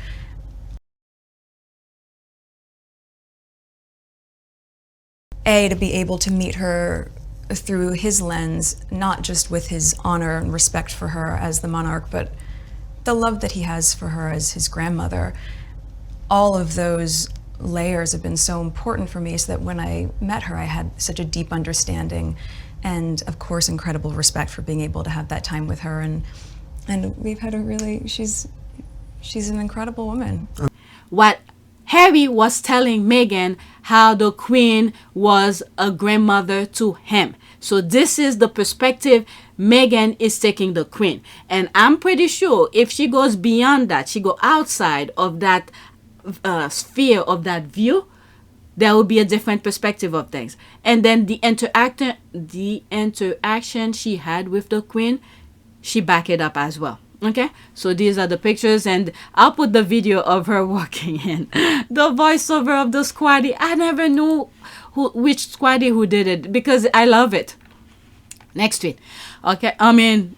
S7: To be able to meet her through his lens, not just with his honor and respect for her as the monarch, but the love that he has for her as his grandmother. All of those layers have been so important for me, so that when I met her, I had such a deep understanding and, of course, incredible respect for being able to have that time with her. And we've had a really, she's an incredible woman.
S6: What Harry was telling Meghan, how the Queen was a grandmother to him. So this is the perspective Meghan is taking the Queen. And I'm pretty sure if she goes beyond that, she go outside of that sphere of that view, there will be a different perspective of things. And then the interaction she had with the Queen, she back it up as well. Okay, so these are the pictures, and I'll put the video of her walking in. The voiceover of the squaddy, I never knew which squaddy who did it, because I love it. Next tweet. Okay,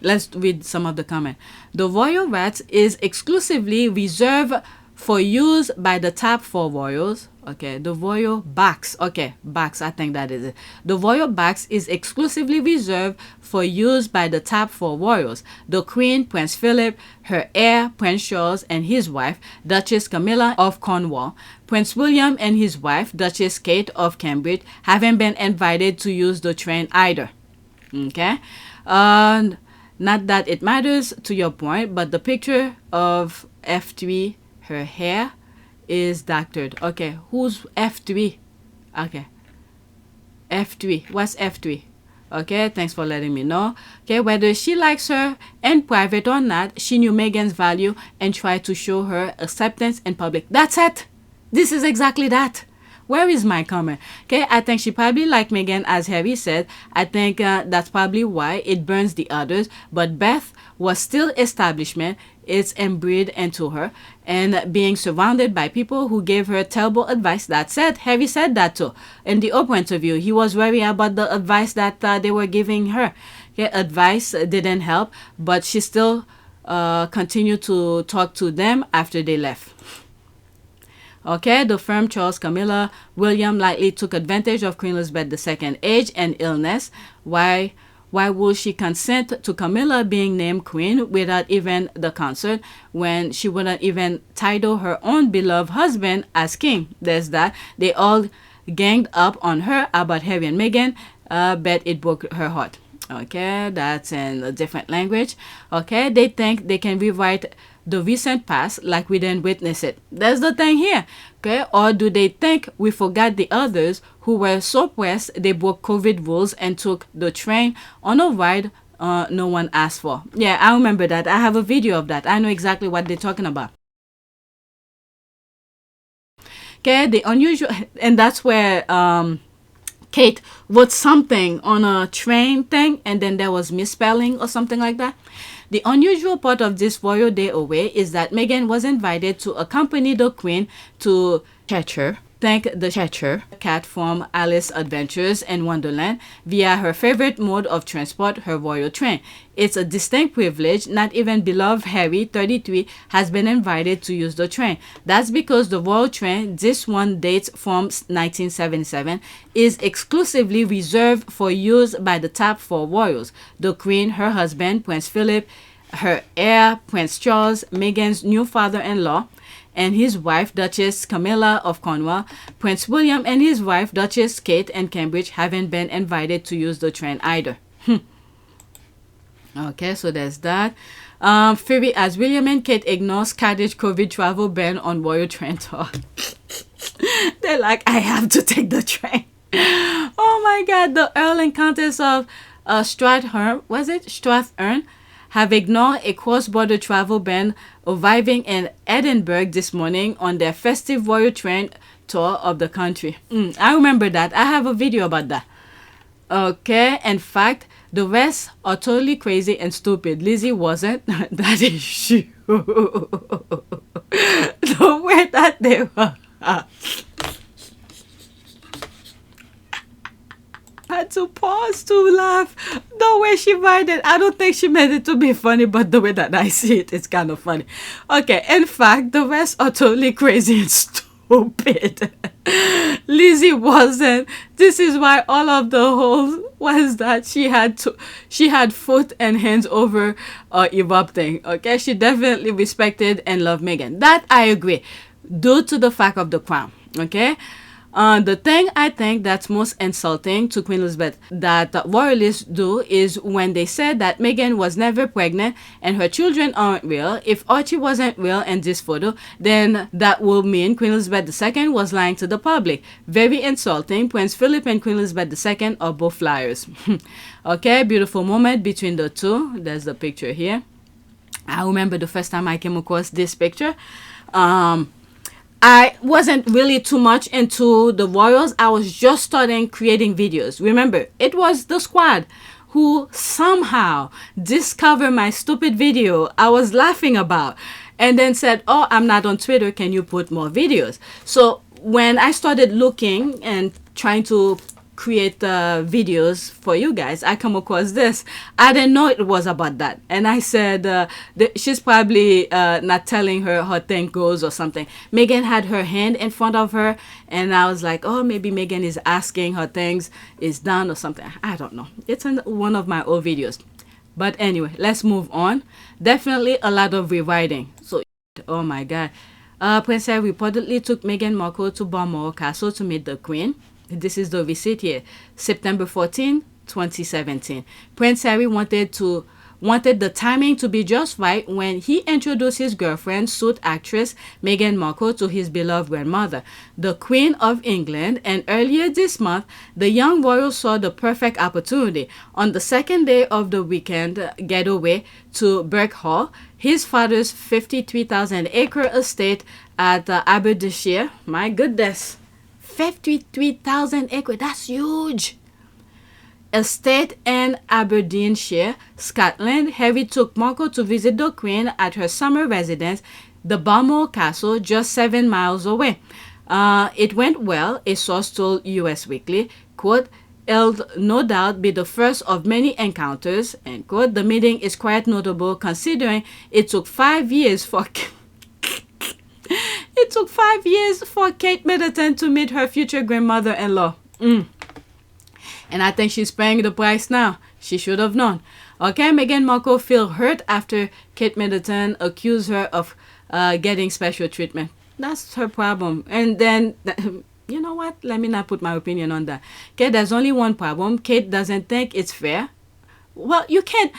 S6: let's read some of the comment. The royal rat is exclusively reserved for use by the top 4 royals. Okay, the royal box. Okay, box, I think that is it. The royal box is exclusively reserved for use by the top 4 royals: the Queen, Prince Philip, her heir, Prince Charles, and his wife, Duchess Camilla of Cornwall. Prince William and his wife, Duchess Kate of Cambridge, haven't been invited to use the train either. Okay, not that it matters to your point, but the picture of F3, her hair is doctored. Okay, who's F3? Okay, F3. What's F3? Okay, thanks for letting me know. Okay, whether she likes her in private or not, she knew Meghan's value and tried to show her acceptance in public. That's it. This is exactly that. Where is my comment? Okay, I think she probably liked Meghan, as Harry said. I think that's probably why it burns the others. But Beth was still establishment. It's inbred into her, and being surrounded by people who gave her terrible advice. That said, Harry said that too in the Oprah interview. He was worried about the advice that they were giving her. Okay, advice didn't help, but she still continued to talk to them after they left. Okay, the firm Charles, Camilla, William likely took advantage of Queen Elizabeth II's age and illness. Why would she consent to Camilla being named queen without even the consent, when she wouldn't even title her own beloved husband as king? There's that. They all ganged up on her about Harry and Meghan. Bet it broke her heart. Okay, that's in a different language. Okay, they think they can rewrite the recent past like we didn't witness it. That's the thing here. Okay, or do they think we forgot the others who were so pressed they broke COVID rules and took the train on a ride no one asked for? Yeah, I remember that. I have a video of that. I know exactly what they're talking about. Okay, the unusual, and that's where Kate wrote something on a train thing, and then there was misspelling or something like that. The unusual part of this royal day away is that Meghan was invited to accompany the Queen to Cheshire, thank the Cheshire cat from Alice's Adventures in Wonderland, via her favorite mode of transport, her royal train. It's a distinct privilege. Not even beloved Harry, 33, has been invited to use the train. That's because the royal train, this one dates from 1977, is exclusively reserved for use by the top 4 royals: the Queen, her husband, Prince Philip, her heir, Prince Charles, Meghan's new father-in-law, and his wife, Duchess Camilla of Cornwall. Prince William and his wife, Duchess Kate of Cambridge, haven't been invited to use the train either. Okay, so there's that. Phoebe, as William and Kate ignore Scottish COVID travel ban on royal train tour. They're like, I have to take the train. Oh my God, the Earl and Countess of Strathern have ignored a cross-border travel ban arriving in Edinburgh this morning on their festive royal train tour of the country. I remember that. I have a video about that. Okay, in fact, the rest are totally crazy and stupid. Lizzie wasn't. That is true. The way that they were. I had to pause to laugh. The way she wrote it, I don't think she meant it to be funny, but the way that I see it, it's kind of funny. Okay, in fact, the rest are totally crazy and stupid. Lizzie wasn't. This is why all of the holes was that she had foot and hands over erupting. Okay, she definitely respected and loved Meghan. That I agree, due to the fact of the crown. Okay. The thing I think that's most insulting to Queen Elizabeth that royalists do is when they said that Meghan was never pregnant and her children aren't real. If Archie wasn't real in this photo, then that will mean Queen Elizabeth II was lying to the public. Very insulting. Prince Philip and Queen Elizabeth II are both liars. Okay, beautiful moment between the two. There's the picture here. I remember the first time I came across this picture. I wasn't really too much into the royals. I was just starting creating videos. Remember, it was the squad who somehow discovered my stupid video I was laughing about and then said, oh, I'm not on Twitter. Can you put more videos? So when I started looking and trying to create videos for you guys, I come across this. I didn't know it was about that, and I said she's probably not telling her how thing goes or something. Meghan had her hand in front of her, and I was like, oh, maybe Meghan is asking how things is done or something. I don't know. It's in one of my old videos. But anyway, let's move on. Definitely a lot of rewriting. So, oh my God. Prince Harry reportedly took Meghan Markle to Balmoral Castle to meet the Queen. This is the receipt here. September 14, 2017. Prince Harry wanted the timing to be just right when he introduced his girlfriend, suit actress Meghan Markle, to his beloved grandmother, the Queen of England. And earlier this month, the young royal saw the perfect opportunity. On the second day of the weekend getaway to Birkhall, his father's 53,000-acre estate at Aberdeenshire. My goodness. 53,000 acres, that's huge. Estate in Aberdeenshire, Scotland. Harry took Markle to visit the Queen at her summer residence, the Balmoral Castle, just 7 miles away. It went well, a source told US Weekly. Quote, it'll no doubt be the first of many encounters, end quote. The meeting is quite notable considering it took 5 years for Kate Middleton to meet her future grandmother-in-law. And I think she's paying the price now. She should have known. Okay, Meghan Markle feel hurt after Kate Middleton accused her of getting special treatment. That's her problem. And then, you know what? Let me not put my opinion on that. Okay, there's only one problem. Kate doesn't think it's fair. Well, you can't.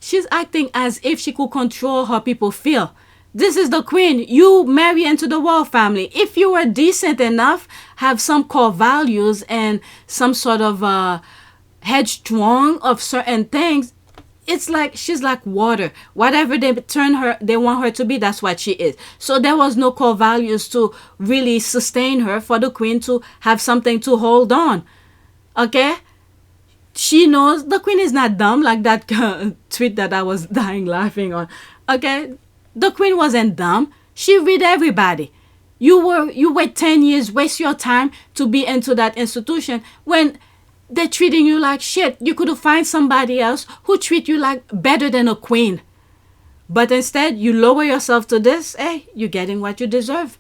S6: She's acting as if she could control how people feel. This is the Queen. You marry into the royal family. If you were decent enough, have some core values and some sort of headstrong of certain things, it's like she's like water. Whatever they want her to be, that's what she is. So there was no core values to really sustain her for the Queen to have something to hold on. Okay? She knows the Queen is not dumb, like that tweet that I was dying laughing on. Okay? The Queen wasn't dumb. She read everybody. You wait 10 years, waste your time to be into that institution when they're treating you like shit. You could find somebody else who treat you like better than a queen. But instead, you lower yourself to this. Hey, you're getting what you deserve.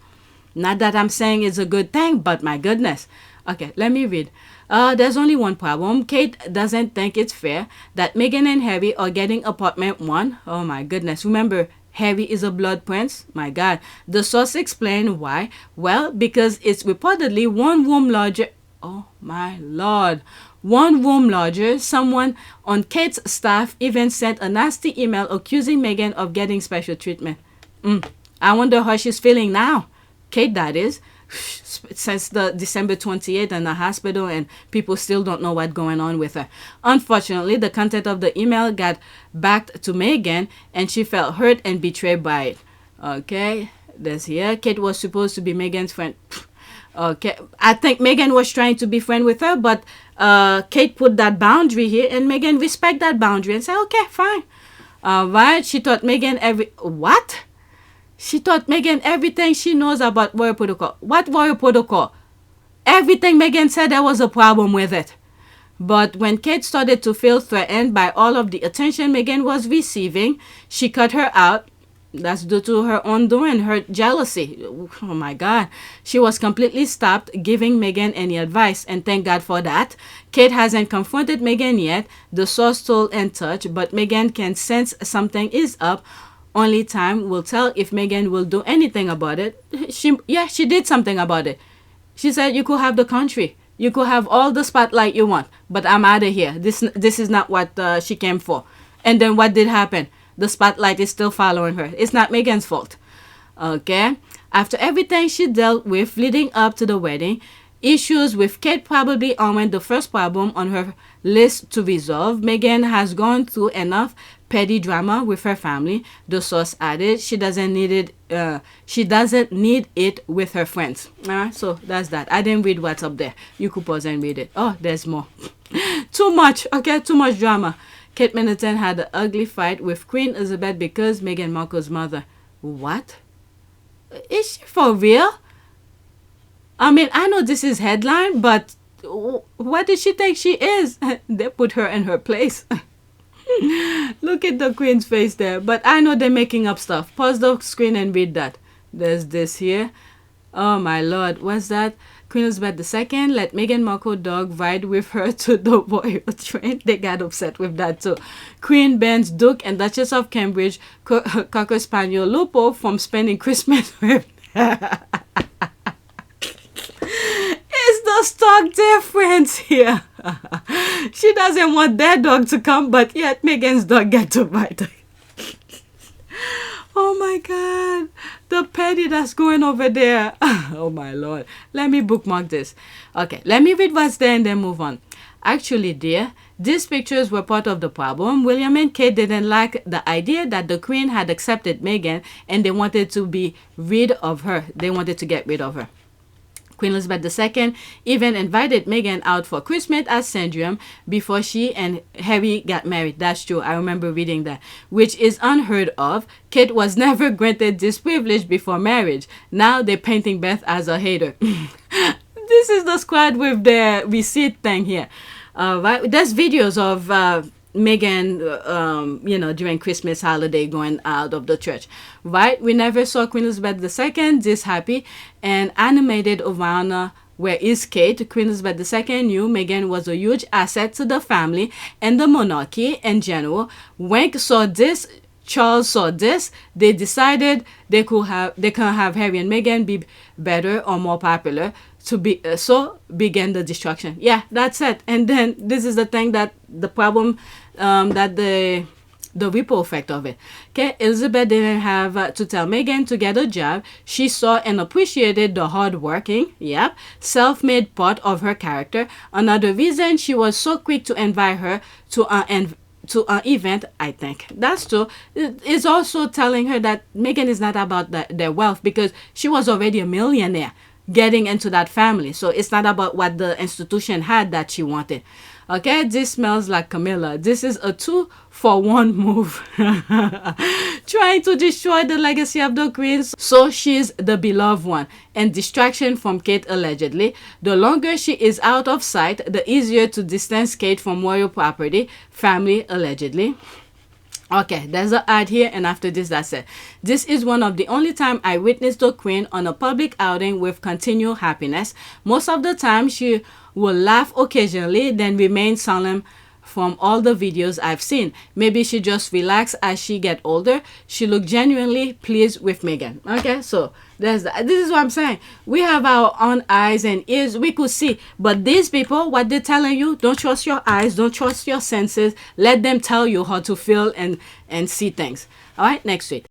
S6: Not that I'm saying it's a good thing, but my goodness. Okay, let me read. There's only one problem. Kate doesn't think it's fair that Meghan and Harry are getting apartment 1. Oh my goodness. Remember, Harry is a blood prince? My God. The source explained why. Well, because it's reportedly one room larger. Oh my Lord. One room larger. Someone on Kate's staff even sent a nasty email accusing Meghan of getting special treatment. I wonder how she's feeling now. Kate, that is. since the December 28th in the hospital, and people still don't know what's going on with her. Unfortunately, the content of the email got back to Meghan, and she felt hurt and betrayed by it. Okay, this here. Kate was supposed to be Meghan's friend. Okay, I think Meghan was trying to be friend with her, but Kate put that boundary here, and Meghan respect that boundary and said, okay, fine. Right? She taught Meghan what? She taught Meghan everything she knows about royal protocol. What royal protocol? Everything Meghan said, there was a problem with it. But when Kate started to feel threatened by all of the attention Meghan was receiving, she cut her out. That's due to her own doing, her jealousy. Oh my God. She was completely stopped giving Meghan any advice, and thank God for that. Kate hasn't confronted Meghan yet, the source told In Touch, but Meghan can sense something is up. Only time will tell if Meghan will do anything about it. She did something about it. She said, you could have the country. You could have all the spotlight you want, but I'm out of here. This is not what she came for. And then what did happen? The spotlight is still following her. It's not Meghan's fault. Okay? After everything she dealt with leading up to the wedding, issues with Kate probably aren't the first problem on her list to resolve. Meghan has gone through enough petty drama with her family. The source added she doesn't need it with her friends. Alright, so that's that. I didn't read what's up there. You could pause and read it. Oh, there's more. Too much. Okay, too much drama. Kate Middleton had an ugly fight with Queen Elizabeth because Meghan Markle's mother. What? Is she for real? I mean, I know this is headline, but what did she think she is? They put her in her place. Look at the Queen's face there. But I know they're making up stuff. Pause the screen and read that. There's this here. Oh my Lord. What's that? Queen Elizabeth II let Meghan Markle dog ride with her to the royal train. They got upset with that too. Queen bans Duke and Duchess of Cambridge Cocker Spaniel Lupo from spending Christmas with It's the stark difference here. She doesn't want their dog to come, but yet Meghan's dog get to ride. Oh my God. The petty that's going over there. Oh my Lord. Let me bookmark this. Okay, let me read what's there and then move on. Actually, dear, these pictures were part of the problem. William and Kate didn't like the idea that the Queen had accepted Meghan, and they wanted to be rid of her. They wanted to get rid of her. Queen Elizabeth II even invited Meghan out for Christmas at Sandringham before she and Harry got married. That's true. I remember reading that, which is unheard of. Kate was never granted this privilege before marriage. Now they're painting Beth as a hater. This is the squad with the receipt thing here. Right? There's videos of Meghan, during Christmas holiday going out of the church, right? We never saw Queen Elizabeth II this happy and animated around where is Kate. Queen Elizabeth II knew Meghan was a huge asset to the family and the monarchy in general. Wank saw this, Charles saw this. They decided they can have Harry and Meghan be better or more popular. So began the destruction. Yeah, that's it. And then this is the thing that the problem, that the ripple effect of it. Okay, Elizabeth didn't have to tell Meghan to get a job. She saw and appreciated the hardworking, self-made part of her character. Another reason she was so quick to invite her to an event, I think. That's true. It's also telling her that Meghan is not about their wealth, because she was already a millionaire getting into that family. So it's not about what the institution had that she wanted. Okay, this smells like Camilla. This is a 2-for-1 move. Trying to destroy the legacy of the Queen, so she's the beloved one. And distraction from Kate, allegedly. The longer she is out of sight, the easier to distance Kate from royal property, family, allegedly. Okay, there's an ad here, and after this, that's it. This is one of the only time I witnessed the Queen on a public outing with continual happiness. Most of the time, she will laugh occasionally, then remain solemn from all the videos I've seen. Maybe she just relaxed as she get older. She looked genuinely pleased with Meghan. Okay, so there's that. This is what I'm saying. We have our own eyes and ears. We could see. But these people, what they're telling you, don't trust your eyes. Don't trust your senses. Let them tell you how to feel and see things. All right, next week.